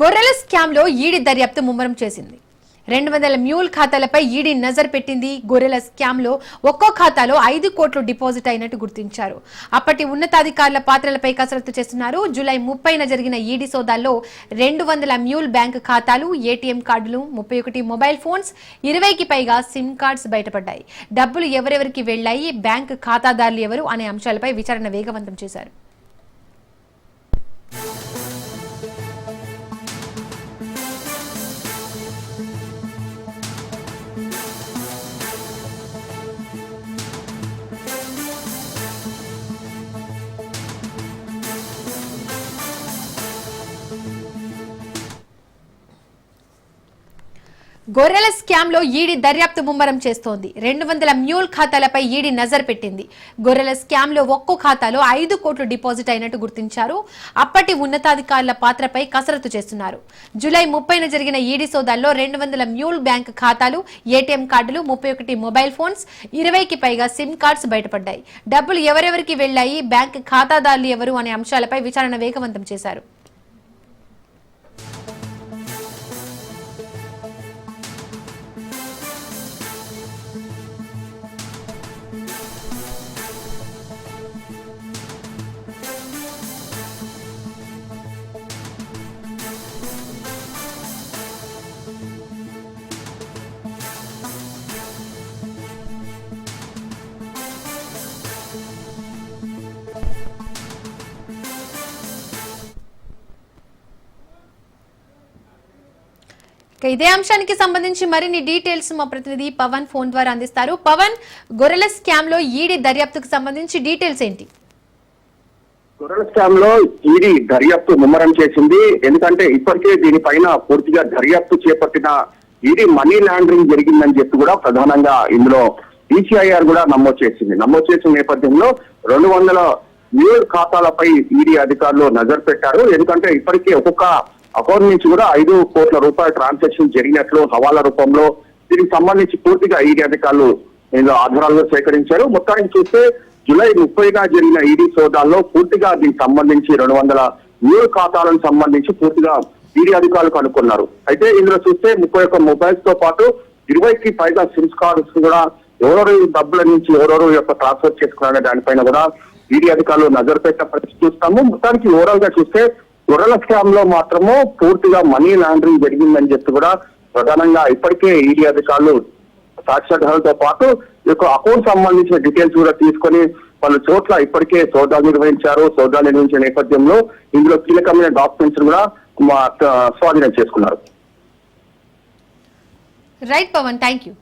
గొర్రెల స్కామ్ లో ఈడీ దర్యాప్తు ముమ్మరం చేసింది. 200 మ్యూల్ ఖాతాలపై ఈడీ నజర్ పెట్టింది. గొర్రెల స్కామ్ లో ఒక్కో ఖాతాలో 5 కోట్లు డిపాజిట్ అయినట్టు గుర్తించారు. అప్పటి ఉన్నతాధికారుల పాత్రలపై కసరత్తు చేస్తున్నారు. జూలై 30న జరిగిన ఈడీ సోదాల్లో 200 మ్యూల్ బ్యాంక్ ఖాతాలు, ఏటీఎం కార్డులు, 31 మొబైల్ ఫోన్స్, 20కి పైగా సిమ్ కార్డ్స్ బయటపడ్డాయి. డబ్బులు ఎవరెవరికి వెళ్లాయి, బ్యాంక్ ఖాతాదారులు ఎవరు అనే అంశాలపై విచారణ వేగవంతం చేశారు. గొర్రెల స్కామ్ లో ఈడీ దర్యాప్తు ముమ్మరం చేస్తోంది. 200 మ్యూల్ ఖాతాలపై ఈడీ నజర్ పెట్టింది. గొర్రెల స్కామ్ లో ఒక్కో ఖాతాలో 5 కోట్లు డిపాజిట్ అయినట్టు గుర్తించారు. అప్పటి ఉన్నతాధికారుల పాత్రపై కసరత్తు చేస్తున్నారు. జూలై 30న జరిగిన ఈడీ సోదాల్లో 200 మ్యూల్ బ్యాంక్ ఖాతాలు, ఏటీఎం కార్డులు, 31 మొబైల్ ఫోన్స్, 20కి పైగా సిమ్ కార్డ్స్ బయటపడ్డాయి. డబ్బులు ఎవరెవరికి వెళ్లాయి, బ్యాంక్ ఖాతాదారులు ఎవరు అనే అంశాలపై విచారణ వేగవంతం చేశారు. ఇదే అంశానికి సంబంధించి మరిన్ని డీటెయిల్స్ మా ప్రతినిధి పవన్ ఫోన్ ద్వారా అందిస్తారు. పవన్, గొర్రెల స్కామ్ లో ఈడీ దర్యాప్తుకు సంబంధించి డీటెయిల్స్ ఏంటి? గొర్రెల స్కామ్ లో ఈడీ దర్యాప్తు ముమ్మరం చేసింది. ఎందుకంటే ఇప్పటికే దీనిపైన పూర్తిగా దర్యాప్తు చేపట్టిన ఈడీ మనీ లాండరింగ్ జరిగిందని చెప్పి కూడా ప్రధానంగా ఇందులో ఈసీఐఆర్ కూడా నమోదు చేసిన నేపథ్యంలో 200 మ్యూల్ ఖాతాలపై ఈడీ అధికారులు నజర్ పెట్టారు. ఎందుకంటే ఇప్పటికే ఒక్కొక్క అకౌంట్ నుంచి కూడా 5 కోట్ల రూపాయల ట్రాన్సాక్షన్ జరిగినట్లు హవాలా రూపంలో దీనికి సంబంధించి పూర్తిగా ఈడీ అధికారులు ఇందులో ఆధారాలుగా సేకరించారు. మొత్తానికి చూస్తే జూలై 30గా జరిగిన ఈడీ సోదాల్లో పూర్తిగా దీనికి సంబంధించి 200 మ్యూల్ ఖాతాలకు సంబంధించి పూర్తిగా ఈడీ అధికారులు కనుక్కున్నారు. అయితే ఇందులో చూస్తే 31 మొబైల్స్ తో పాటు 20కి పైగా సిమ్స్ కార్డ్స్ కూడా ఎవరెవరు డబ్బుల నుంచి ఎవరెవరు యొక్క ట్రాన్స్ఫర్ చేసుకున్నారనే దానిపైన కూడా ఈడీ అధికారులు నజర్ పెట్టే పరిస్థితి చూస్తాము. మొత్తానికి ఓవరాల్ గా చూస్తే గొర్రెల స్కామ్ లో మాత్రము పూర్తిగా మనీ లాండరింగ్ జరిగిందని చెప్పి కూడా ప్రధానంగా ఇప్పటికే ఈడీ అధికారులు సాక్ష్యాధారాలతో పాటు ఈ యొక్క అకౌంట్ సంబంధించిన డీటెయిల్స్ కూడా తీసుకొని పలు చోట్ల ఇప్పటికే సోదాలు నిర్వహించిన నేపథ్యంలో ఇందులో కీలకమైన డాక్యుమెంట్స్ కూడా స్వాధీనం చేసుకున్నారు. Right Pavan, thank you.